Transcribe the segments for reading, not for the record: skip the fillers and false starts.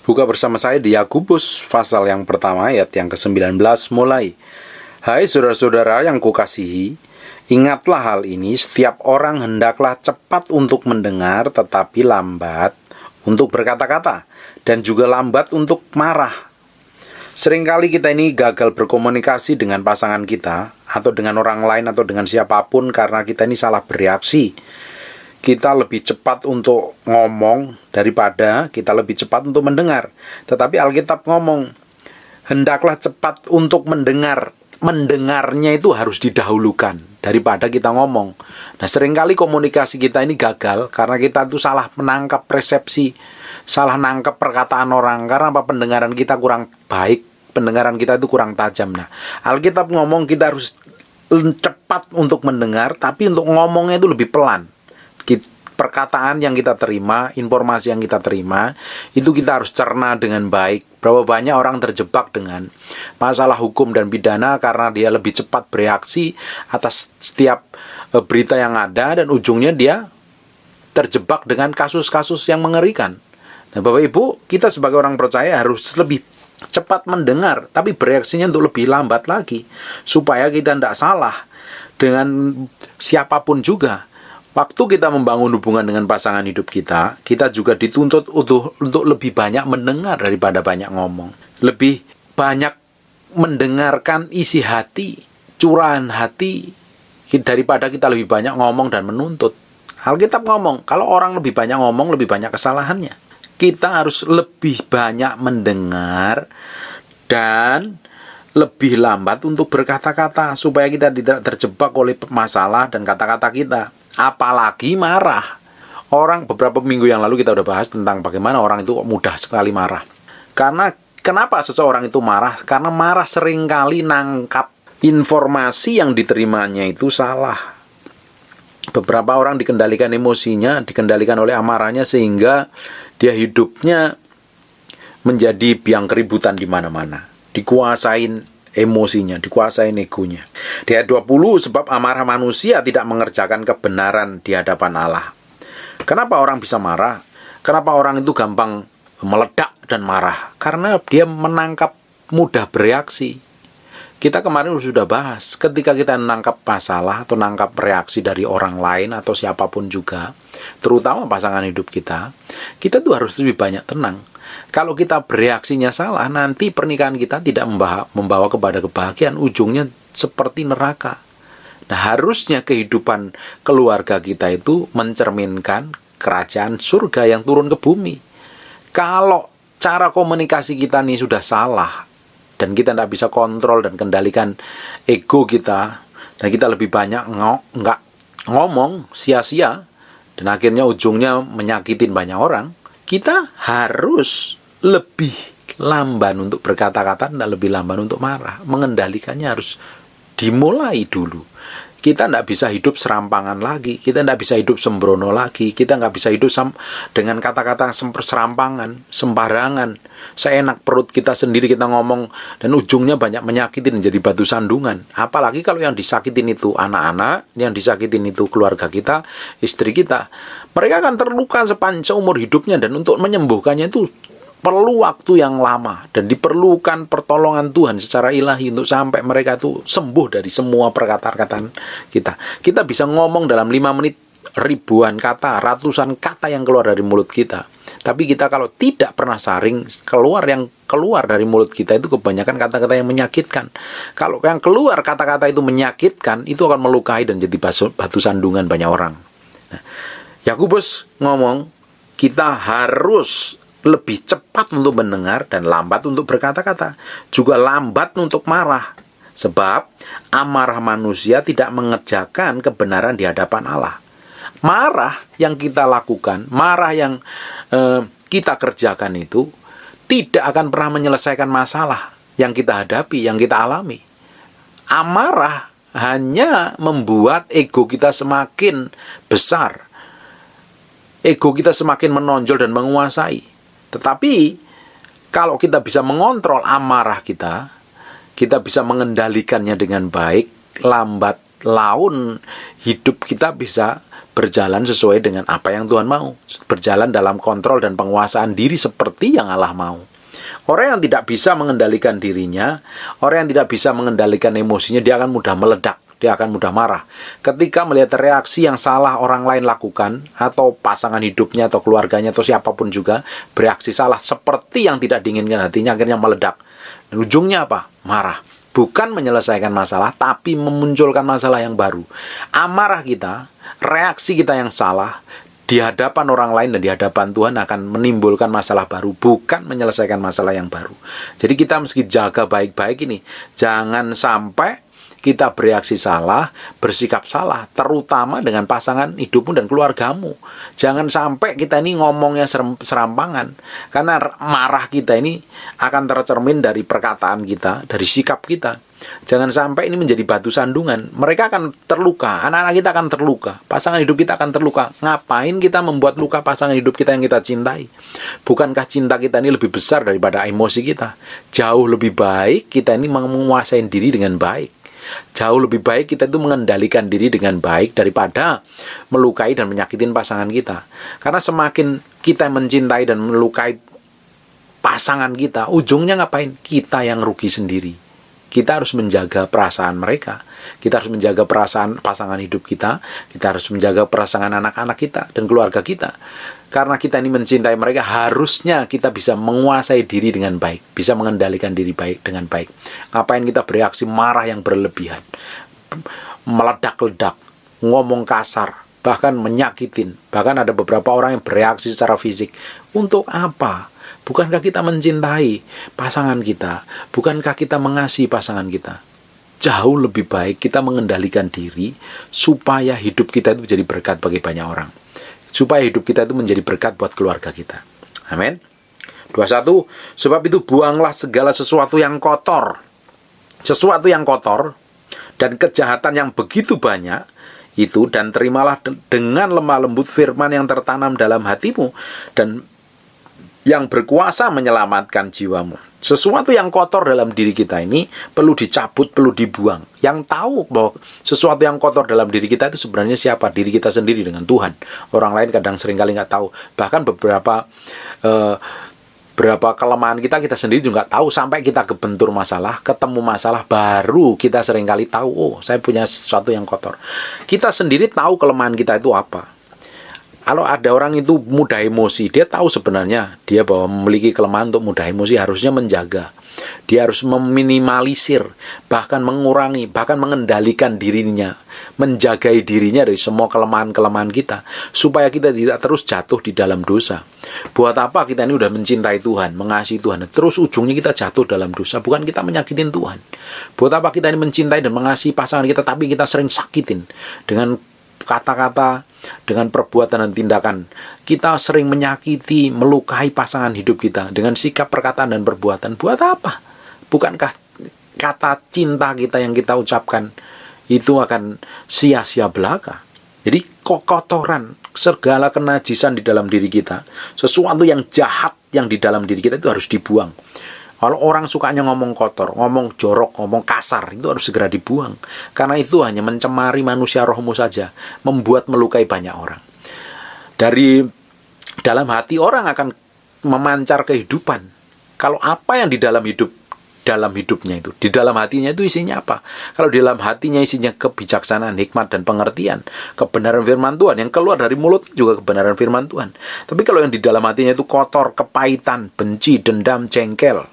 Buka bersama saya di Yakobus pasal yang pertama ayat yang ke-19 mulai. Hai saudara-saudara yang kukasihi, ingatlah hal ini, setiap orang hendaklah cepat untuk mendengar tetapi lambat untuk berkata-kata dan juga lambat untuk marah. Seringkali kita ini gagal berkomunikasi dengan pasangan kita atau dengan orang lain atau dengan siapapun karena kita ini salah bereaksi. Kita lebih cepat untuk ngomong daripada kita lebih cepat untuk mendengar. Tetapi Alkitab ngomong, hendaklah cepat untuk mendengar. Mendengarnya itu harus didahulukan daripada kita ngomong. Nah, seringkali komunikasi kita ini gagal karena kita itu salah menangkap persepsi, salah nangkep perkataan orang. Karena apa? Pendengaran kita kurang baik, pendengaran kita itu kurang tajam. Nah, Alkitab ngomong kita harus cepat untuk mendengar, tapi untuk ngomongnya itu lebih pelan. Perkataan yang kita terima, informasi yang kita terima, itu kita harus cerna dengan baik. Berapa banyak orang terjebak dengan masalah hukum dan pidana karena dia lebih cepat bereaksi atas setiap berita yang ada, dan ujungnya dia terjebak dengan kasus-kasus yang mengerikan. Nah, Bapak Ibu, kita sebagai orang percaya harus lebih cepat mendengar, tapi bereaksinya untuk lebih lambat lagi, supaya kita tidak salah dengan siapapun juga. Waktu kita membangun hubungan dengan pasangan hidup kita, kita juga dituntut untuk lebih banyak mendengar daripada banyak ngomong. Lebih banyak mendengarkan isi hati, curahan hati, daripada kita lebih banyak ngomong dan menuntut. Alkitab ngomong, kalau orang lebih banyak ngomong, lebih banyak kesalahannya. Kita harus lebih banyak mendengar dan lebih lambat untuk berkata-kata, supaya kita tidak terjebak oleh masalah dan kata-kata kita. Apalagi marah. Orang beberapa minggu yang lalu kita udah bahas tentang bagaimana orang itu mudah sekali marah. Karena kenapa seseorang itu marah? Karena marah seringkali nangkap informasi yang diterimanya itu salah. Beberapa orang dikendalikan emosinya, dikendalikan oleh amarahnya, sehingga dia hidupnya menjadi biang keributan di mana-mana. Dikuasain emosinya, dikuasai egonya. Di ayat 20, sebab amarah manusia tidak mengerjakan kebenaran di hadapan Allah. Kenapa orang bisa marah? Kenapa orang itu gampang meledak dan marah? Karena dia menangkap, mudah bereaksi. Kita kemarin sudah bahas, ketika kita menangkap masalah atau menangkap reaksi dari orang lain atau siapapun juga, terutama pasangan hidup kita tuh harus lebih banyak tenang. Kalau kita bereaksinya salah, nanti pernikahan kita tidak membawa kepada kebahagiaan, ujungnya seperti neraka. Nah, harusnya kehidupan keluarga kita itu mencerminkan kerajaan surga yang turun ke bumi. Kalau cara komunikasi kita ini sudah salah, dan kita tidak bisa kontrol dan kendalikan ego kita, dan kita lebih banyak nggak ngomong sia-sia, dan akhirnya ujungnya menyakitin banyak orang, kita harus lebih lamban untuk berkata-kata dan lebih lamban untuk marah. Mengendalikannya harus dimulai dulu. Kita tidak bisa hidup serampangan lagi. Kita tidak bisa hidup sembrono lagi. Kita nggak bisa hidup dengan kata-kata serampangan, sembarangan. Seenak perut kita sendiri kita ngomong, dan ujungnya banyak menyakitin, menjadi batu sandungan. Apalagi kalau yang disakitin itu anak-anak, yang disakitin itu keluarga kita, istri kita. Mereka akan terluka seumur hidupnya, dan untuk menyembuhkannya itu perlu waktu yang lama, dan diperlukan pertolongan Tuhan secara ilahi untuk sampai mereka itu sembuh dari semua perkataan kita. Kita bisa ngomong dalam 5 menit ribuan kata, ratusan kata yang keluar dari mulut kita. Tapi kita kalau tidak pernah saring, yang keluar dari mulut kita itu kebanyakan kata-kata yang menyakitkan. Kalau yang keluar kata-kata itu menyakitkan, itu akan melukai dan jadi batu sandungan banyak orang. Nah, Yakobus ngomong, kita harus lebih cepat untuk mendengar dan lambat untuk berkata-kata, juga lambat untuk marah. Sebab amarah manusia tidak mengerjakan kebenaran di hadapan Allah. Marah yang kita lakukan, marah yang kita kerjakan itu tidak akan pernah menyelesaikan masalah yang kita hadapi, yang kita alami. Amarah hanya membuat ego kita semakin besar, ego kita semakin menonjol dan menguasai. Tetapi kalau kita bisa mengontrol amarah kita bisa mengendalikannya dengan baik, lambat laun hidup kita bisa berjalan sesuai dengan apa yang Tuhan mau, berjalan dalam kontrol dan penguasaan diri seperti yang Allah mau. Orang yang tidak bisa mengendalikan dirinya, orang yang tidak bisa mengendalikan emosinya, dia akan mudah meledak, dia akan mudah marah. Ketika melihat reaksi yang salah orang lain lakukan, atau pasangan hidupnya, atau keluarganya, atau siapapun juga, bereaksi salah seperti yang tidak diinginkan hatinya, akhirnya meledak. Dan ujungnya apa? Marah. Bukan menyelesaikan masalah, tapi memunculkan masalah yang baru. Amarah kita, reaksi kita yang salah, di hadapan orang lain dan di hadapan Tuhan akan menimbulkan masalah baru, bukan menyelesaikan masalah yang baru. Jadi kita mesti jaga baik-baik ini. Jangan sampai kita bereaksi salah, bersikap salah, terutama dengan pasangan hidupmu dan keluargamu. Jangan sampai kita ini ngomongnya serampangan, karena marah kita ini akan tercermin dari perkataan kita, dari sikap kita. Jangan sampai ini menjadi batu sandungan. Mereka akan terluka, anak-anak kita akan terluka, pasangan hidup kita akan terluka. Ngapain kita membuat luka pasangan hidup kita yang kita cintai? Bukankah cinta kita ini lebih besar daripada emosi kita? Jauh lebih baik kita ini menguasai diri dengan baik. Jauh lebih baik kita itu mengendalikan diri dengan baik daripada melukai dan menyakitin pasangan kita. Karena semakin kita mencintai dan melukai pasangan kita, ujungnya ngapain? Kita yang rugi sendiri. Kita harus menjaga perasaan mereka. Kita harus menjaga perasaan pasangan hidup kita. Kita harus menjaga perasaan anak-anak kita dan keluarga kita. Karena kita ini mencintai mereka, harusnya kita bisa menguasai diri dengan baik, bisa mengendalikan diri baik dengan baik. Ngapain kita bereaksi marah yang berlebihan, meledak-ledak, ngomong kasar, bahkan menyakitin. Bahkan ada beberapa orang yang bereaksi secara fisik. Untuk apa? Bukankah kita mencintai pasangan kita? Bukankah kita mengasihi pasangan kita? Jauh lebih baik kita mengendalikan diri supaya hidup kita itu menjadi berkat bagi banyak orang. Supaya hidup kita itu menjadi berkat buat keluarga kita. Amin. 21. Sebab itu buanglah segala sesuatu yang kotor. Sesuatu yang kotor dan kejahatan yang begitu banyak itu, dan terimalah dengan lemah lembut firman yang tertanam dalam hatimu dan yang berkuasa menyelamatkan jiwamu. Sesuatu yang kotor dalam diri kita ini perlu dicabut, perlu dibuang. Yang tahu bahwa sesuatu yang kotor dalam diri kita itu sebenarnya siapa? Diri kita sendiri dengan Tuhan. Orang lain kadang seringkali nggak tahu. Bahkan beberapa kelemahan kita sendiri juga tahu. Sampai kita kebentur masalah, ketemu masalah, baru kita seringkali tahu, oh saya punya sesuatu yang kotor. Kita sendiri tahu kelemahan kita itu apa. Kalau ada orang itu mudah emosi, dia tahu sebenarnya dia bahwa memiliki kelemahan untuk mudah emosi, harusnya menjaga. Dia harus meminimalisir, bahkan mengurangi, bahkan mengendalikan dirinya, menjagai dirinya dari semua kelemahan-kelemahan kita, supaya kita tidak terus jatuh di dalam dosa. Buat apa kita ini udah mencintai Tuhan, mengasihi Tuhan, terus ujungnya kita jatuh dalam dosa? Bukan kita menyakitin Tuhan. Buat apa kita ini mencintai dan mengasihi pasangan kita, tapi kita sering sakitin dengan kata-kata, dengan perbuatan dan tindakan. Kita sering menyakiti, melukai pasangan hidup kita dengan sikap, perkataan, dan perbuatan. Buat apa? Bukankah kata cinta kita yang kita ucapkan itu akan sia-sia belaka? Jadi kotoran, segala kenajisan di dalam diri kita, sesuatu yang jahat yang di dalam diri kita itu harus dibuang. Kalau orang sukanya ngomong kotor, ngomong jorok, ngomong kasar, itu harus segera dibuang. Karena itu hanya mencemari manusia rohmu saja, membuat melukai banyak orang. Dari dalam hati orang akan memancar kehidupan. Kalau apa yang di dalam hidupnya itu, di dalam hatinya itu isinya apa? Kalau di dalam hatinya isinya kebijaksanaan, hikmat, dan pengertian, kebenaran firman Tuhan, yang keluar dari mulut juga kebenaran firman Tuhan. Tapi kalau yang di dalam hatinya itu kotor, kepahitan, benci, dendam, jengkel,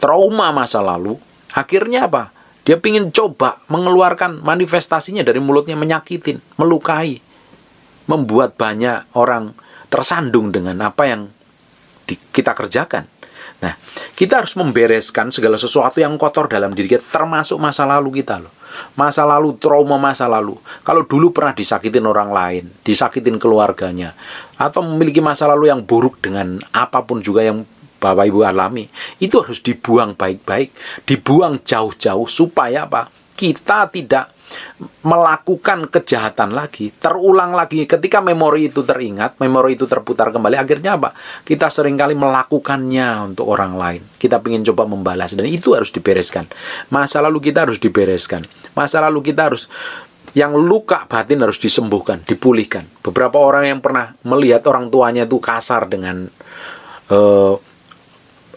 trauma masa lalu, akhirnya apa? Dia ingin coba mengeluarkan manifestasinya dari mulutnya, menyakitin, melukai, membuat banyak orang tersandung dengan apa yang kita kerjakan. Nah, kita harus membereskan segala sesuatu yang kotor dalam diri kita, termasuk masa lalu kita loh. Masa lalu, trauma masa lalu. Kalau dulu pernah disakitin orang lain, disakitin keluarganya, atau memiliki masa lalu yang buruk dengan apapun juga yang Bapak Ibu alami, itu harus dibuang baik-baik, dibuang jauh-jauh, supaya apa? Kita tidak melakukan kejahatan lagi, terulang lagi. Ketika memori itu teringat, memori itu terputar kembali, akhirnya apa? Kita seringkali melakukannya untuk orang lain. Kita ingin coba membalas, dan itu harus dibereskan. Masa lalu kita harus dibereskan. Masa lalu kita harus Yang luka batin harus disembuhkan, dipulihkan. Beberapa orang yang pernah melihat orang tuanya itu kasar dengan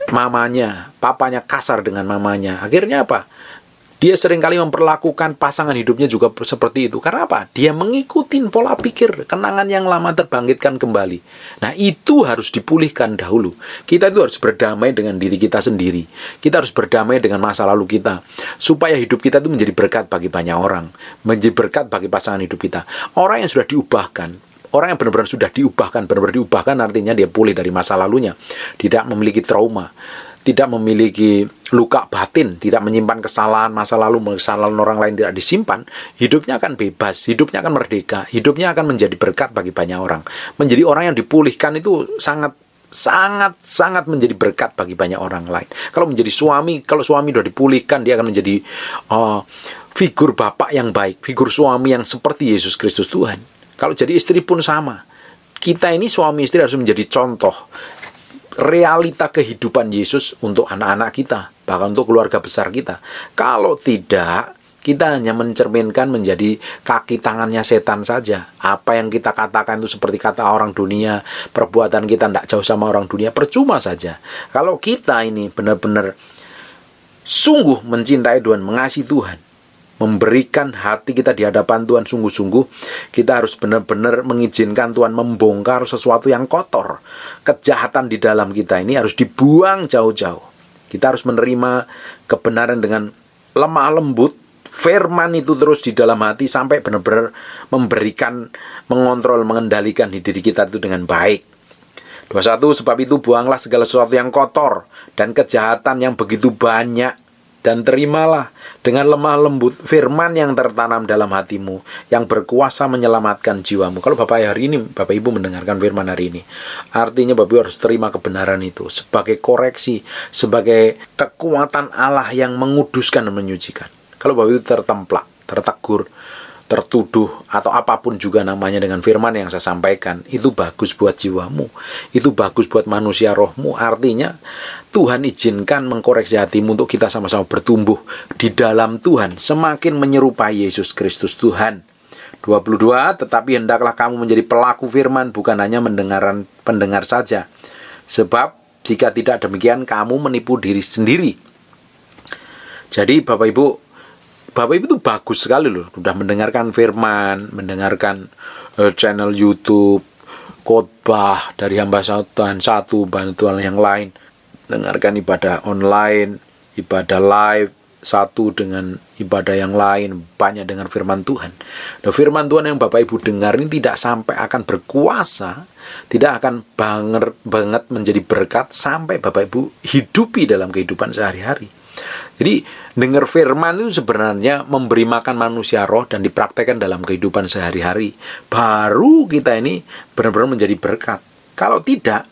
mamanya, papanya kasar dengan mamanya. Akhirnya apa? Dia seringkali memperlakukan pasangan hidupnya juga seperti itu. Karena apa? Dia mengikuti pola pikir, kenangan yang lama terbangkitkan kembali. Nah, itu harus dipulihkan dahulu. Kita itu harus berdamai dengan diri kita sendiri. Kita harus berdamai dengan masa lalu kita. Supaya hidup kita itu menjadi berkat bagi banyak orang. Menjadi berkat bagi pasangan hidup kita. Orang yang sudah diubahkan, orang yang benar-benar sudah diubahkan, benar-benar diubahkan artinya dia pulih dari masa lalunya. Tidak memiliki trauma, tidak memiliki luka batin, tidak menyimpan kesalahan masa lalu, kesalahan orang lain tidak disimpan, hidupnya akan bebas, hidupnya akan merdeka, hidupnya akan menjadi berkat bagi banyak orang. Menjadi orang yang dipulihkan itu sangat menjadi berkat bagi banyak orang lain. Kalau menjadi suami, kalau suami sudah dipulihkan, dia akan menjadi figur bapak yang baik, figur suami yang seperti Yesus Kristus Tuhan. Kalau jadi istri pun sama. Kita ini suami istri harus menjadi contoh realita kehidupan Yesus untuk anak-anak kita, bahkan untuk keluarga besar kita. Kalau tidak, kita hanya mencerminkan menjadi kaki tangannya setan saja. Apa yang kita katakan itu seperti kata orang dunia, perbuatan kita tidak jauh sama orang dunia, percuma saja. Kalau kita ini benar-benar sungguh mencintai Tuhan, mengasihi Tuhan, memberikan hati kita di hadapan Tuhan sungguh-sungguh, kita harus benar-benar mengizinkan Tuhan membongkar sesuatu yang kotor. Kejahatan di dalam kita ini harus dibuang jauh-jauh. Kita harus menerima kebenaran dengan lemah lembut, firman itu terus di dalam hati sampai benar-benar memberikan, mengontrol, mengendalikan diri kita itu dengan baik. 21, sebab itu buanglah segala sesuatu yang kotor dan kejahatan yang begitu banyak, dan terimalah dengan lemah lembut firman yang tertanam dalam hatimu, yang berkuasa menyelamatkan jiwamu. Kalau Bapak hari ini, Bapak Ibu mendengarkan firman hari ini, artinya Bapak Ibu harus terima kebenaran itu sebagai koreksi, sebagai kekuatan Allah yang menguduskan dan menyucikan. Kalau Bapak Ibu tertemplak, tertegur, tertuduh, atau apapun juga namanya dengan firman yang saya sampaikan, itu bagus buat jiwamu, itu bagus buat manusia rohmu. Artinya Tuhan izinkan mengkoreksi hatimu untuk kita sama-sama bertumbuh di dalam Tuhan, semakin menyerupai Yesus Kristus Tuhan. 22, tetapi hendaklah kamu menjadi pelaku firman, bukan hanya pendengar saja. Sebab jika tidak demikian, kamu menipu diri sendiri. Jadi Bapak Ibu itu bagus sekali loh, sudah mendengarkan firman, mendengarkan channel YouTube, khotbah dari hamba Tuhan satu, bantuan yang lain, dengarkan ibadah online, ibadah live satu dengan ibadah yang lain, banyak dengar firman Tuhan. Dan firman Tuhan yang Bapak Ibu dengar ini tidak sampai akan berkuasa, tidak akan banget menjadi berkat sampai Bapak Ibu hidupi dalam kehidupan sehari-hari. Jadi dengar firman itu sebenarnya memberi makan manusia roh dan dipraktekkan dalam kehidupan sehari-hari. Baru kita ini benar-benar menjadi berkat. Kalau tidak,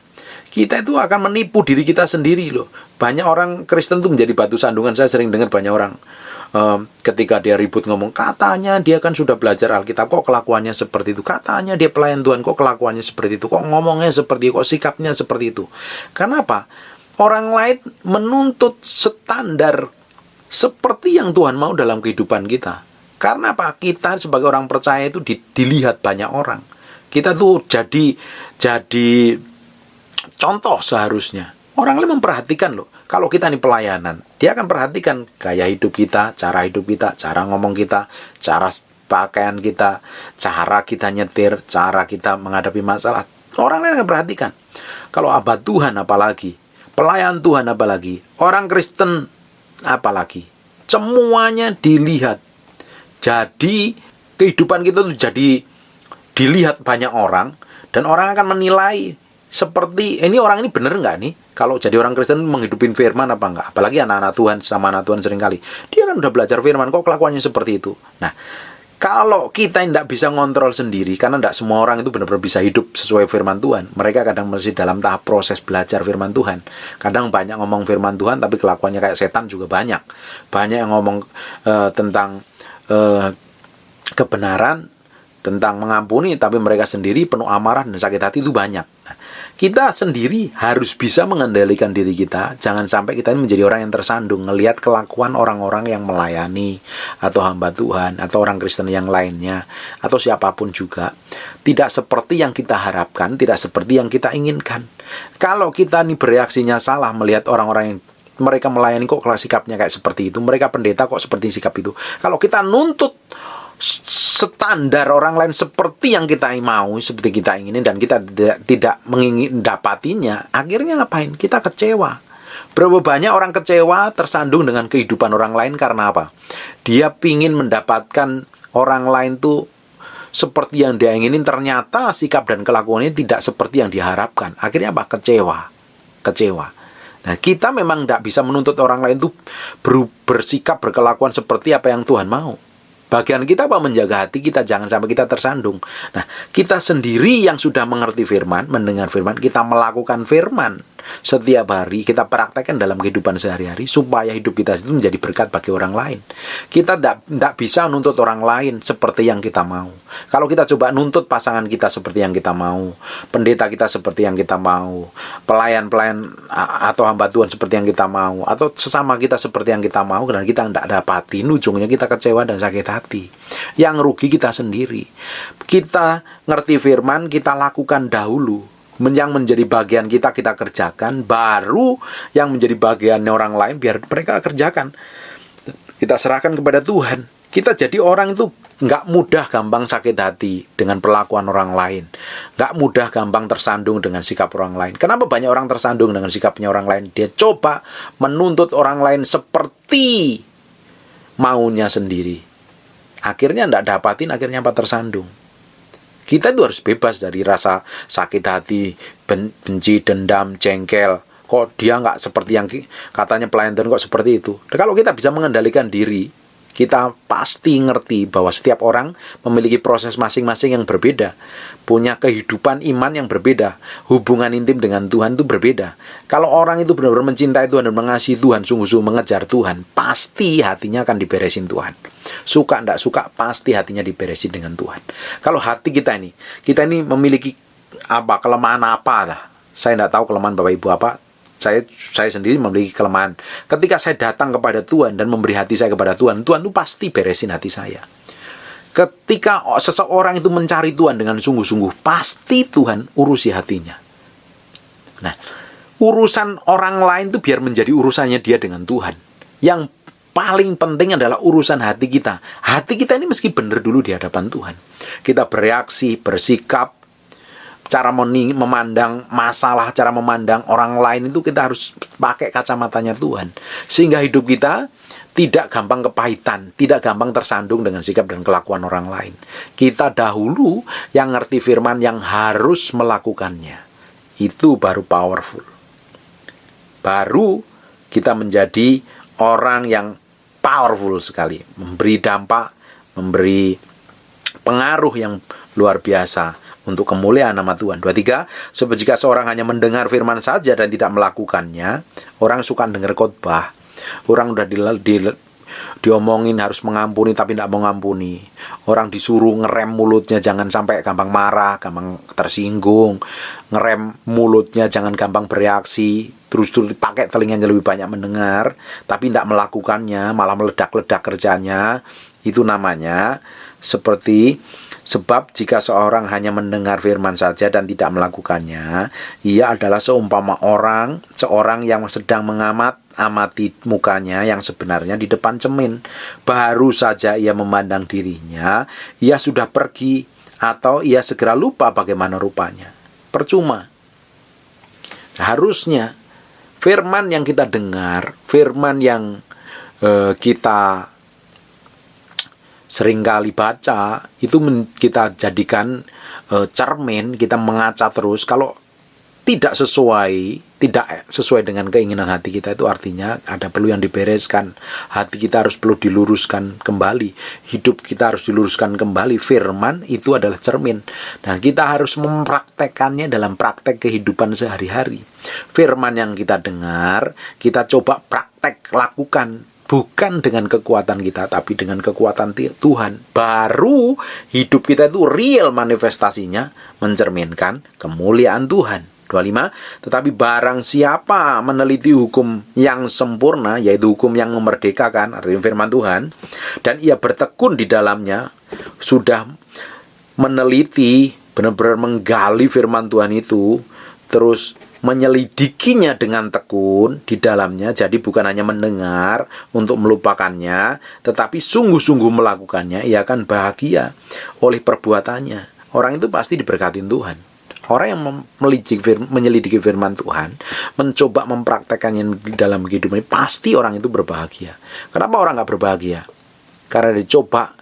kita itu akan menipu diri kita sendiri loh. Banyak orang Kristen itu menjadi batu sandungan. Saya sering dengar banyak orang ketika dia ribut ngomong, katanya dia kan sudah belajar Alkitab, kok kelakuannya seperti itu. Katanya dia pelayan Tuhan, kok kelakuannya seperti itu. Kok ngomongnya seperti itu, kok sikapnya seperti itu. Kenapa? Orang lain menuntut standar seperti yang Tuhan mau dalam kehidupan kita. Karena apa? Kita sebagai orang percaya itu dilihat banyak orang. Kita tuh jadi contoh seharusnya. Orang lain memperhatikan loh. Kalau kita ini pelayanan, dia akan perhatikan gaya hidup kita, cara hidup kita, cara ngomong kita, cara pakaian kita, cara kita nyetir, cara kita menghadapi masalah. Orang lain akan perhatikan. Kalau hamba Tuhan apalagi, pelayan Tuhan apalagi, orang Kristen apalagi, semuanya dilihat. Jadi kehidupan kita tuh jadi dilihat banyak orang, dan orang akan menilai seperti ini, orang ini bener nggak nih? Kalau jadi orang Kristen menghidupin firman apa enggak? Apalagi anak-anak Tuhan, sama anak Tuhan seringkali dia kan udah belajar firman, kok kelakuannya seperti itu. Nah, kalau kita tidak bisa ngontrol sendiri, karena tidak semua orang itu benar-benar bisa hidup sesuai firman Tuhan. Mereka kadang masih dalam tahap proses belajar firman Tuhan. Kadang banyak ngomong firman Tuhan, tapi kelakuannya kayak setan juga banyak. Banyak yang ngomong tentang kebenaran, tentang mengampuni, tapi mereka sendiri penuh amarah dan sakit hati itu banyak. Nah, Kita sendiri harus bisa mengendalikan diri kita. Jangan sampai kita ini menjadi orang yang tersandung ngelihat kelakuan orang-orang yang melayani, atau hamba Tuhan, atau orang Kristen yang lainnya, atau siapapun juga, tidak seperti yang kita harapkan, tidak seperti yang kita inginkan. Kalau kita ini bereaksinya salah melihat orang-orang yang mereka melayani kok sikapnya kayak seperti itu, mereka pendeta kok seperti sikap itu. Kalau kita nuntut standar orang lain seperti yang kita mau, seperti kita inginin, dan kita tidak mengingin dapatinya, akhirnya ngapain? Kita kecewa. Berapa banyak orang kecewa, tersandung dengan kehidupan orang lain karena apa? Dia pingin mendapatkan orang lain tuh seperti yang dia inginin, ternyata sikap dan kelakuannya tidak seperti yang diharapkan. Akhirnya apa? Kecewa. Nah, kita memang tidak bisa menuntut orang lain tuh bersikap, berkelakuan seperti apa yang Tuhan mau. Bagian kita apa? Menjaga hati kita, jangan sampai kita tersandung. Nah, kita sendiri yang sudah mengerti firman, mendengar firman, kita melakukan firman setiap hari, kita praktekkan dalam kehidupan sehari-hari, supaya hidup kita itu menjadi berkat bagi orang lain. Kita tidak bisa nuntut orang lain seperti yang kita mau. Kalau kita coba nuntut pasangan kita seperti yang kita mau, pendeta kita seperti yang kita mau, pelayan-pelayan atau hamba Tuhan seperti yang kita mau, atau sesama kita seperti yang kita mau, dan kita tidak dapatin, ujungnya kita kecewa dan sakit hati. Yang rugi kita sendiri. Kita ngerti firman, kita lakukan dahulu. Yang menjadi bagian kita kerjakan, baru yang menjadi bagiannya orang lain biar mereka kerjakan. Kita serahkan kepada Tuhan. Kita jadi orang itu nggak mudah gampang sakit hati dengan perlakuan orang lain, nggak mudah gampang tersandung dengan sikap orang lain. Kenapa banyak orang tersandung dengan sikapnya orang lain? Dia coba menuntut orang lain seperti maunya sendiri. Akhirnya nggak dapatin, akhirnya apa? Tersandung. Kita itu harus bebas dari rasa sakit hati, benci, dendam, jengkel. Kok dia nggak seperti yang katanya pelayan Tuhan, kok seperti itu? Dan kalau kita bisa mengendalikan diri, kita pasti ngerti bahwa setiap orang memiliki proses masing-masing yang berbeda, punya kehidupan iman yang berbeda, hubungan intim dengan Tuhan itu berbeda. Kalau orang itu benar-benar mencintai Tuhan dan mengasihi Tuhan, sungguh-sungguh mengejar Tuhan, pasti hatinya akan diberesin Tuhan. Suka tidak suka, pasti hatinya diberesin dengan Tuhan. Kalau hati kita ini memiliki kelemahan apa lah? Saya tidak tahu kelemahan Bapak Ibu apa. Saya sendiri memiliki kelemahan. Ketika saya datang kepada Tuhan dan memberi hati saya kepada Tuhan, Tuhan itu pasti beresin hati saya. Ketika seseorang itu mencari Tuhan dengan sungguh-sungguh, pasti Tuhan urusi hatinya. Nah, urusan orang lain itu biar menjadi urusannya dia dengan Tuhan. Yang paling penting adalah urusan hati kita. Hati kita ini mesti benar dulu di hadapan Tuhan. Kita bereaksi, bersikap, cara memandang masalah, cara memandang orang lain itu kita harus pakai kacamatanya Tuhan. Sehingga hidup kita tidak gampang kepahitan, tidak gampang tersandung dengan sikap dan kelakuan orang lain. Kita dahulu yang ngerti firman, yang harus melakukannya. Itu baru powerful. Baru kita menjadi orang yang powerful sekali. Memberi dampak, memberi pengaruh yang luar biasa untuk kemuliaan nama Tuhan. 23, sebab jika seorang hanya mendengar firman saja dan tidak melakukannya, orang suka dengar khotbah, orang udah diomongin harus mengampuni tapi tidak mau ngampuni, orang disuruh ngerem mulutnya jangan sampai gampang marah, gampang tersinggung, ngerem mulutnya jangan gampang bereaksi, terus pakai telinganya lebih banyak mendengar tapi tidak melakukannya, malah meledak-ledak kerjanya. Itu namanya seperti, sebab jika seorang hanya mendengar firman saja dan tidak melakukannya, ia adalah seumpama seorang yang sedang amati mukanya yang sebenarnya di depan cermin. Baru saja ia memandang dirinya, ia sudah pergi, atau ia segera lupa bagaimana rupanya. Percuma. Harusnya firman yang kita dengar, firman yang kita seringkali baca, itu kita jadikan cermin, kita mengaca terus. Kalau tidak sesuai dengan keinginan hati kita, itu artinya ada perlu yang dibereskan. Hati kita harus perlu diluruskan kembali, hidup kita harus diluruskan kembali. Firman itu adalah cermin, dan kita harus mempraktekannya dalam praktek kehidupan sehari-hari. Firman yang kita dengar, kita coba praktek lakukan. Bukan dengan kekuatan kita, tapi dengan kekuatan Tuhan. Baru hidup kita itu real manifestasinya mencerminkan kemuliaan Tuhan. 25, tetapi barang siapa meneliti hukum yang sempurna, yaitu hukum yang memerdekakan, artinya firman Tuhan, dan ia bertekun di dalamnya, sudah meneliti, benar-benar menggali firman Tuhan itu, terus menyelidikinya dengan tekun di dalamnya. Jadi bukan hanya mendengar untuk melupakannya, tetapi sungguh-sungguh melakukannya, ia akan bahagia oleh perbuatannya. Orang itu pasti diberkatin Tuhan. Orang yang menyelidiki firman Tuhan, mencoba mempraktekannya di dalam kehidupan ini, pasti orang itu berbahagia. Kenapa orang nggak berbahagia? Karena dicoba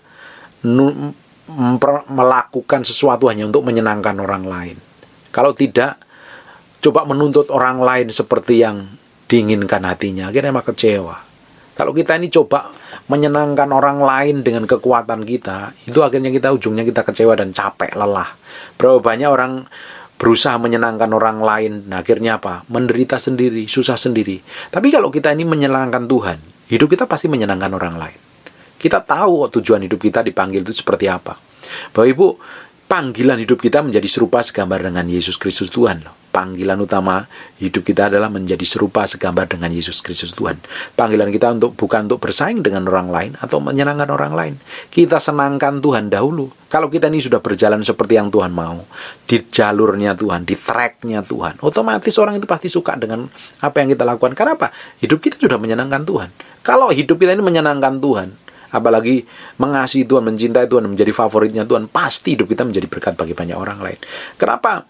melakukan sesuatu hanya untuk menyenangkan orang lain. Kalau tidak, coba menuntut orang lain seperti yang diinginkan hatinya, akhirnya mah kecewa. Kalau kita ini coba menyenangkan orang lain dengan kekuatan kita, itu akhirnya ujungnya kita kecewa dan capek, lelah. Berapa banyak orang berusaha menyenangkan orang lain, nah akhirnya apa? Menderita sendiri, susah sendiri. Tapi kalau kita ini menyenangkan Tuhan, hidup kita pasti menyenangkan orang lain. Kita tahu tujuan hidup kita dipanggil itu seperti apa. Bapak Ibu, panggilan hidup kita menjadi serupa segambar dengan Yesus Kristus Tuhan. Panggilan utama hidup kita adalah menjadi serupa segambar dengan Yesus Kristus Tuhan. Panggilan kita bukan untuk bersaing dengan orang lain atau menyenangkan orang lain. Kita senangkan Tuhan dahulu. Kalau kita ini sudah berjalan seperti yang Tuhan mau, di jalurnya Tuhan, di tracknya Tuhan, otomatis orang itu pasti suka dengan apa yang kita lakukan. Karena apa? Hidup kita sudah menyenangkan Tuhan. Kalau hidup kita ini menyenangkan Tuhan, apalagi mengasihi Tuhan, mencintai Tuhan, menjadi favoritnya Tuhan, pasti hidup kita menjadi berkat bagi banyak orang lain. Kenapa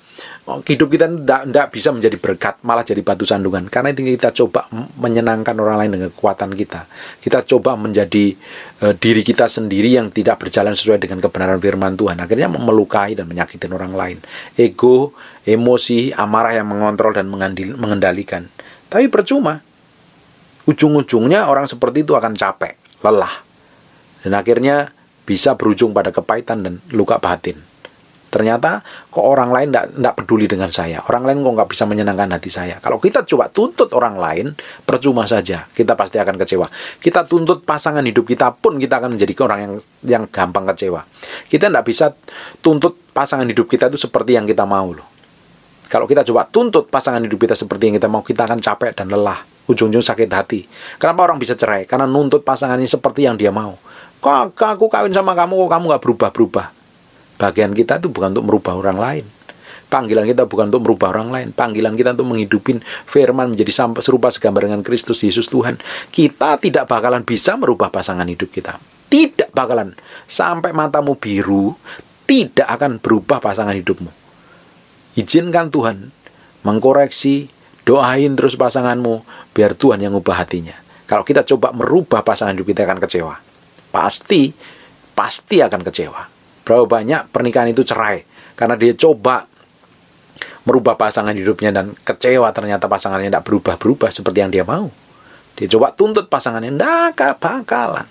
hidup kita tidak bisa menjadi berkat, malah jadi batu sandungan? Karena itu kita coba menyenangkan orang lain dengan kekuatan kita. Kita coba menjadi diri kita sendiri yang tidak berjalan sesuai dengan kebenaran firman Tuhan. Akhirnya melukai dan menyakiti orang lain. Ego, emosi, amarah yang mengontrol dan mengendalikan. Tapi percuma. Ujung-ujungnya orang seperti itu akan capek, lelah. Dan akhirnya bisa berujung pada kepahitan dan luka batin. Ternyata kok orang lain tidak peduli dengan saya. Orang lain kok nggak bisa menyenangkan hati saya. Kalau kita coba tuntut orang lain, percuma saja. Kita pasti akan kecewa. Kita tuntut pasangan hidup kita pun, kita akan menjadi orang yang gampang kecewa. Kita tidak bisa tuntut pasangan hidup kita itu seperti yang kita mau loh. Kalau kita coba tuntut pasangan hidup kita seperti yang kita mau, kita akan capek dan lelah. Ujung-ujung sakit hati. Kenapa orang bisa cerai? Karena nuntut pasangannya seperti yang dia mau. Kok aku kawin sama kamu, kok kamu gak berubah-berubah? Bagian kita itu bukan untuk merubah orang lain. Panggilan kita bukan untuk merubah orang lain. Panggilan kita untuk menghidupin firman menjadi serupa segambar dengan Kristus Yesus Tuhan. Kita tidak bakalan bisa merubah pasangan hidup kita. Tidak bakalan. Sampai matamu biru, tidak akan berubah pasangan hidupmu. Izinkan Tuhan mengkoreksi, doain terus pasanganmu, biar Tuhan yang ubah hatinya. Kalau kita coba merubah pasangan hidup kita akan kecewa. Pasti akan kecewa. Berapa banyak pernikahan itu cerai karena dia coba merubah pasangan hidupnya dan kecewa, ternyata pasangannya tidak berubah-berubah seperti yang dia mau. Dia coba tuntut pasangannya, tidak bakalan.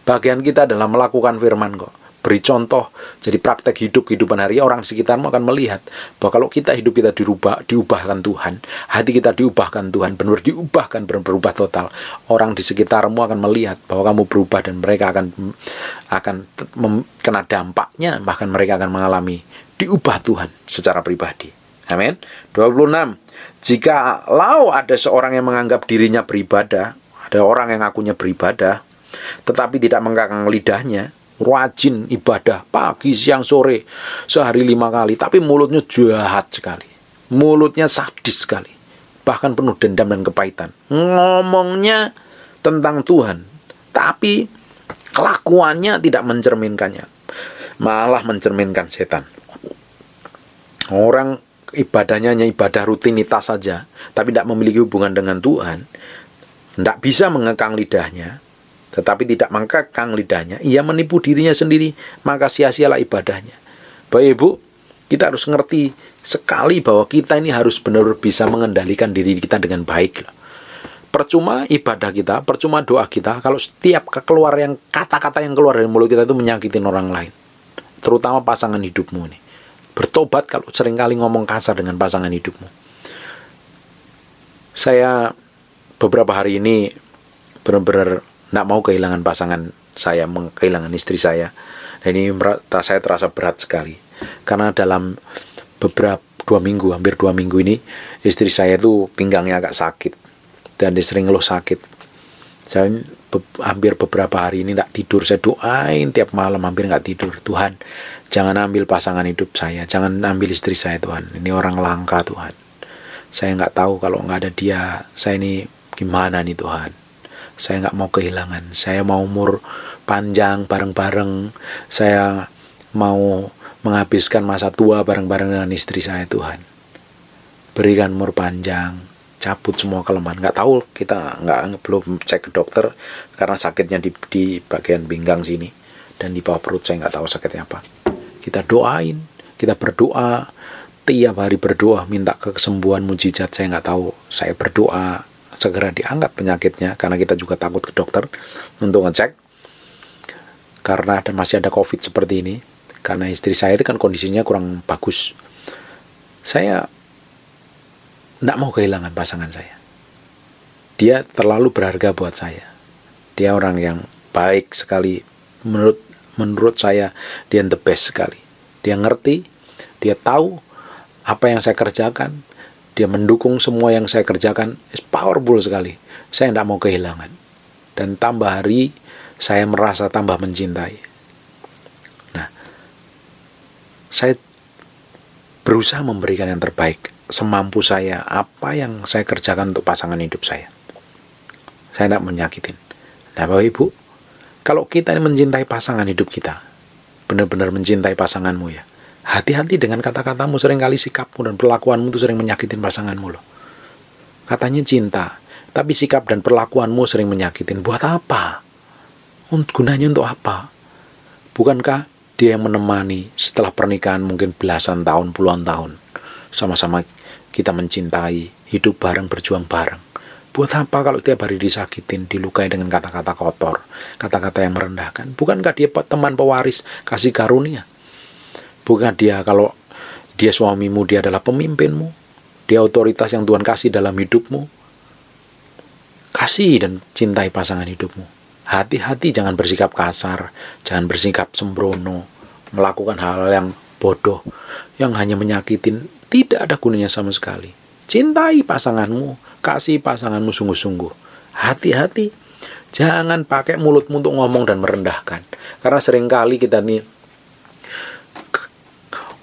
Bagian kita adalah melakukan firman kok. Beri contoh, jadi praktek kehidupan hari orang di sekitarmu akan melihat bahwa kalau hidup kita diubahkan Tuhan, hati kita diubahkan Tuhan, benar-benar diubahkan, berubah total. Orang di sekitarmu akan melihat bahwa kamu berubah dan mereka akan kena dampaknya, bahkan mereka akan mengalami diubah Tuhan secara pribadi. Amin. 26. Jikalau ada seorang yang menganggap dirinya beribadah, ada orang yang ngakunya beribadah, tetapi tidak mengekang lidahnya, rajin ibadah pagi, siang, sore, sehari 5 kali, tapi mulutnya jahat sekali, mulutnya sadis sekali, bahkan penuh dendam dan kepahitan. Ngomongnya tentang Tuhan, tapi kelakuannya tidak mencerminkannya, malah mencerminkan setan. Orang ibadahnya hanya ibadah rutinitas saja, tapi tidak memiliki hubungan dengan Tuhan, tidak bisa mengekang lidahnya, tetapi tidak mengekang lidahnya, ia menipu dirinya sendiri, maka sia-sialah ibadahnya. Bapak Ibu, kita harus ngerti sekali bahwa kita ini harus benar-benar bisa mengendalikan diri kita dengan baik. Percuma ibadah kita, percuma doa kita, kalau setiap kata-kata yang keluar dari mulut kita itu menyakitin orang lain, terutama pasangan hidupmu ini. Bertobat kalau seringkali ngomong kasar dengan pasangan hidupmu. Saya beberapa hari ini benar-benar tidak mau kehilangan pasangan saya, kehilangan istri saya. Dan ini saya terasa berat sekali. Karena dalam beberapa 2 minggu, hampir 2 minggu ini istri saya tuh pinggangnya agak sakit dan dia sering ngeluh sakit. Saya hampir beberapa hari ini tidak tidur. Saya doain tiap malam, hampir nggak tidur. Tuhan, jangan ambil pasangan hidup saya, jangan ambil istri saya Tuhan. Ini orang langka Tuhan. Saya nggak tahu kalau nggak ada dia, saya ini gimana nih Tuhan. Saya nggak mau kehilangan. Saya mau umur panjang bareng-bareng. Saya mau menghabiskan masa tua bareng-bareng dengan istri saya Tuhan. Berikan umur panjang, cabut semua kelemahan. Nggak tahu, kita belum cek ke dokter karena sakitnya di bagian pinggang sini dan di bawah perut. Saya nggak tahu sakitnya apa. Kita doain, kita berdoa tiap hari, berdoa minta kesembuhan mujizat. Saya nggak tahu, saya berdoa segera diangkat penyakitnya karena kita juga takut ke dokter untuk ngecek karena masih ada COVID seperti ini. Karena istri saya itu kan kondisinya kurang bagus. Saya tidak mau kehilangan pasangan saya. Dia terlalu berharga buat saya. Dia orang yang baik sekali. Menurut saya, dia the best sekali. Dia ngerti, dia tahu apa yang saya kerjakan. Dia mendukung semua yang saya kerjakan. It's powerful sekali. Saya tidak mau kehilangan. Dan tambah hari, saya merasa tambah mencintai. Nah, saya berusaha memberikan yang terbaik semampu saya, apa yang saya kerjakan untuk pasangan hidup saya. Saya tidak menyakitin. Nah, Bapak Ibu, kalau kita ini mencintai pasangan hidup kita, benar-benar mencintai pasanganmu ya, hati-hati dengan kata-katamu. Seringkali sikapmu dan perlakuanmu itu sering menyakitin pasanganmu loh. Katanya cinta, tapi sikap dan perlakuanmu sering menyakitin. Buat apa? Gunanya untuk apa? Bukankah dia yang menemani setelah pernikahan mungkin belasan tahun, puluhan tahun, sama-sama kita mencintai, hidup bareng, berjuang bareng. Buat apa kalau tiap hari disakitin, dilukai dengan kata-kata kotor, kata-kata yang merendahkan? Bukankah dia teman pewaris kasih karunia? Bukan dia, kalau dia suamimu, dia adalah pemimpinmu, dia otoritas yang Tuhan kasih dalam hidupmu. Kasih dan cintai pasangan hidupmu. Hati-hati jangan bersikap kasar, jangan bersikap sembrono, melakukan hal yang bodoh, yang hanya menyakitin. Tidak ada gunanya sama sekali. Cintai pasanganmu, kasih pasanganmu sungguh-sungguh. Hati-hati, jangan pakai mulutmu untuk ngomong dan merendahkan. Karena seringkali kita nih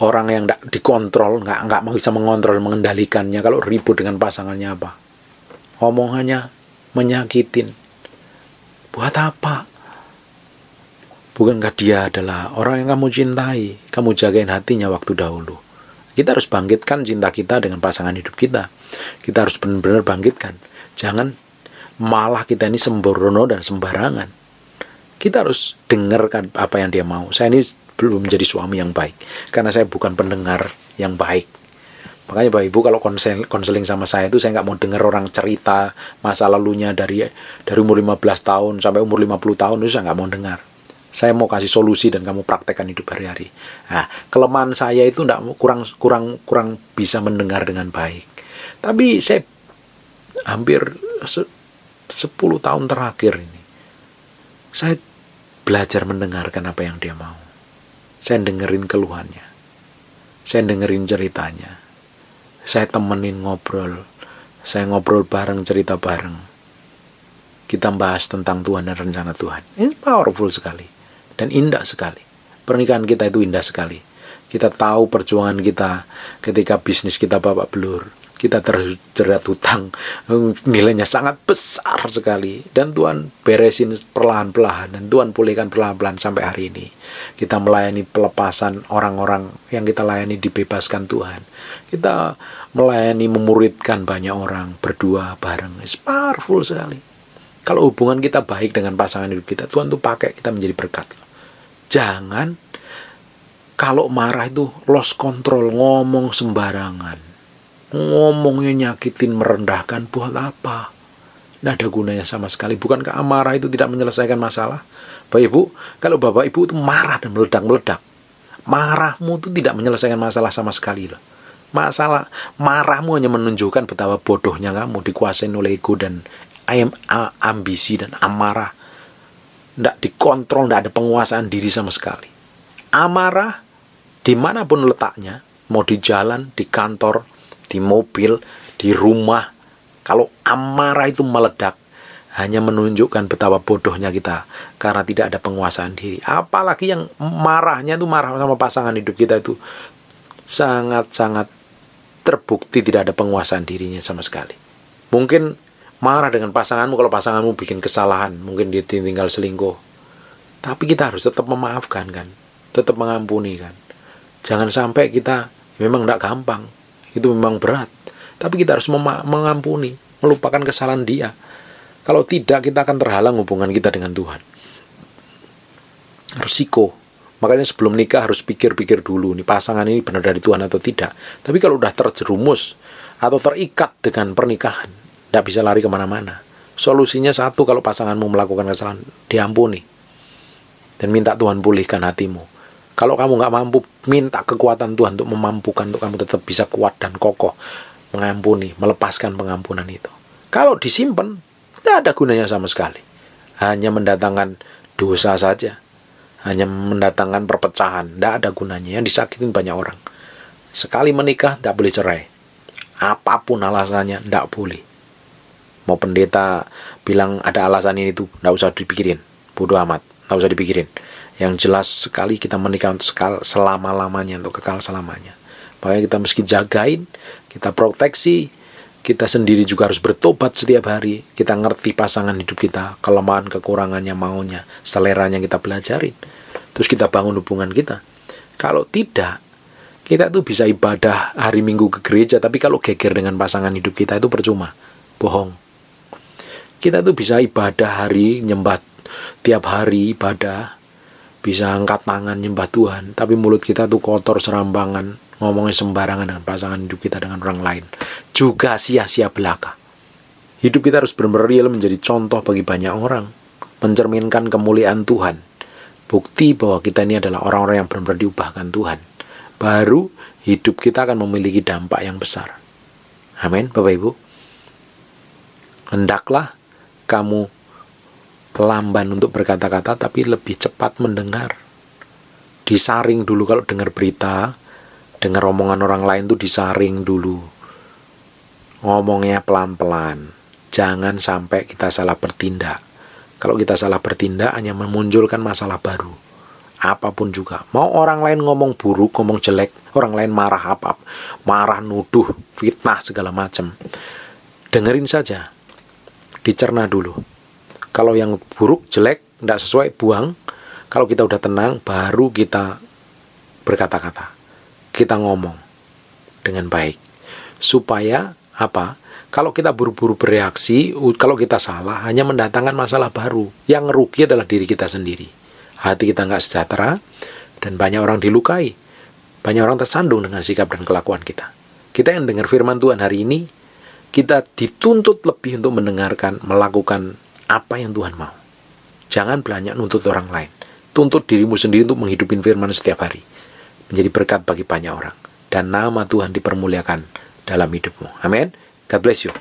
orang yang tidak dikontrol, nggak mau bisa mengontrol, mengendalikannya. Kalau ribut dengan pasangannya apa? Omongannya menyakitin. Buat apa? Bukankah dia adalah orang yang kamu cintai, kamu jagain hatinya waktu dahulu? Kita harus bangkitkan cinta kita dengan pasangan hidup kita. Kita harus benar-benar bangkitkan. Jangan malah kita ini sembrono dan sembarangan. Kita harus dengarkan apa yang dia mau. Saya ini belum menjadi suami yang baik, karena saya bukan pendengar yang baik. Makanya Bapak Ibu kalau konseling sama saya itu, saya nggak mau dengar orang cerita masa lalunya dari umur 15 tahun sampai umur 50 tahun, itu saya nggak mau dengar. Saya mau kasih solusi dan kamu praktekkan hidup hari-hari. Nah, kelemahan saya itu kurang bisa mendengar dengan baik. Tapi saya hampir 10 tahun terakhir ini, saya belajar mendengarkan apa yang dia mau. Saya dengerin keluhannya. Saya dengerin ceritanya. Saya temenin ngobrol. Saya ngobrol bareng, cerita bareng. Kita bahas tentang Tuhan dan rencana Tuhan. Ini powerful sekali. Dan indah sekali. Pernikahan kita itu indah sekali. Kita tahu perjuangan kita ketika bisnis kita babak belur. Kita terjerat hutang. Nilainya sangat besar sekali. Dan Tuhan beresin perlahan-lahan. Dan Tuhan pulihkan perlahan-lahan sampai hari ini. Kita melayani pelepasan orang-orang yang kita layani, dibebaskan Tuhan. Kita melayani, memuridkan banyak orang. Berdua bareng. It's powerful sekali. Kalau hubungan kita baik dengan pasangan hidup kita, Tuhan tuh pakai kita menjadi berkat. Jangan kalau marah itu lost control, ngomong sembarangan. Ngomongnya nyakitin, merendahkan, buat apa? Tidak ada gunanya sama sekali. Bukankah amarah itu tidak menyelesaikan masalah? Bapak Ibu, kalau Bapak Ibu itu marah dan meledak-meledak, marahmu itu tidak menyelesaikan masalah sama sekali loh. Marahmu hanya menunjukkan betapa bodohnya kamu, dikuasain oleh ego dan ambisi dan amarah. Tidak dikontrol, tidak ada penguasaan diri sama sekali. Amarah, dimanapun letaknya, mau di jalan, di kantor, di mobil, di rumah. Kalau amarah itu meledak, hanya menunjukkan betapa bodohnya kita karena tidak ada penguasaan diri. Apalagi yang marahnya itu marah sama pasangan hidup kita itu sangat-sangat terbukti tidak ada penguasaan dirinya sama sekali. Mungkin marah dengan pasanganmu kalau pasanganmu bikin kesalahan, mungkin dia tinggal selingkuh. Tapi kita harus tetap memaafkan kan, tetap mengampuni kan. Jangan sampai kita, memang tidak gampang, itu memang berat. Tapi kita harus mengampuni, melupakan kesalahan dia. Kalau tidak, kita akan terhalang hubungan kita dengan Tuhan. Risiko. Makanya sebelum nikah harus pikir-pikir dulu, nih pasangan ini benar dari Tuhan atau tidak. Tapi kalau udah terjerumus atau terikat dengan pernikahan, tidak bisa lari kemana-mana. Solusinya satu, kalau pasanganmu melakukan kesalahan, diampuni. Dan minta Tuhan pulihkan hatimu. Kalau kamu nggak mampu, minta kekuatan Tuhan untuk memampukan, untuk kamu tetap bisa kuat dan kokoh, mengampuni, melepaskan pengampunan itu. Kalau disimpan, tidak ada gunanya sama sekali. Hanya mendatangkan dosa saja. Hanya mendatangkan perpecahan. Tidak ada gunanya. Yang disakitin banyak orang. Sekali menikah, tidak boleh cerai. Apapun alasannya, tidak boleh. Mau pendeta bilang ada alasan ini tuh, tidak usah dipikirin. Bodoh amat, tidak usah dipikirin. Yang jelas sekali kita menikah untuk selama-lamanya, untuk kekal selamanya. Makanya kita mesti jagain, kita proteksi. Kita sendiri juga harus bertobat setiap hari. Kita ngerti pasangan hidup kita, kelemahan, kekurangannya, maunya, seleranya kita pelajarin. Terus kita bangun hubungan kita. Kalau tidak, kita tuh bisa ibadah hari Minggu ke gereja, tapi kalau geger dengan pasangan hidup kita itu percuma. Bohong. Kita tuh bisa ibadah hari, nyembah tiap hari ibadah, bisa angkat tangan nyembah Tuhan, tapi mulut kita tuh kotor, serambangan, ngomongnya sembarangan dengan pasangan hidup kita dengan orang lain. Juga sia-sia belaka. Hidup kita harus benar-benar real, menjadi contoh bagi banyak orang. Mencerminkan kemuliaan Tuhan. Bukti bahwa kita ini adalah orang-orang yang benar-benar diubahkan Tuhan. Baru hidup kita akan memiliki dampak yang besar. Amin, Bapak Ibu. Hendaklah kamu lamban untuk berkata-kata, tapi lebih cepat mendengar. Disaring dulu kalau dengar berita, dengar omongan orang lain tuh disaring dulu. Ngomongnya pelan-pelan. Jangan sampai kita salah bertindak. Kalau kita salah bertindak hanya memunculkan masalah baru. Apapun juga. Mau orang lain ngomong buruk, ngomong jelek, orang lain marah apa, marah, nuduh, fitnah segala macam. Dengerin saja. Dicerna dulu. Kalau yang buruk, jelek, tidak sesuai, buang. Kalau kita udah tenang, baru kita berkata-kata. Kita ngomong dengan baik. Supaya apa? Kalau kita buru-buru bereaksi, kalau kita salah, hanya mendatangkan masalah baru. Yang rugi adalah diri kita sendiri. Hati kita nggak sejahtera, dan banyak orang dilukai. Banyak orang tersandung dengan sikap dan kelakuan kita. Kita yang dengar firman Tuhan hari ini, kita dituntut lebih untuk mendengarkan, melakukan apa yang Tuhan mau. Jangan banyak nuntut orang lain. Tuntut dirimu sendiri untuk menghidupin firman setiap hari. Menjadi berkat bagi banyak orang. Dan nama Tuhan dipermuliakan dalam hidupmu. Amin. God bless you.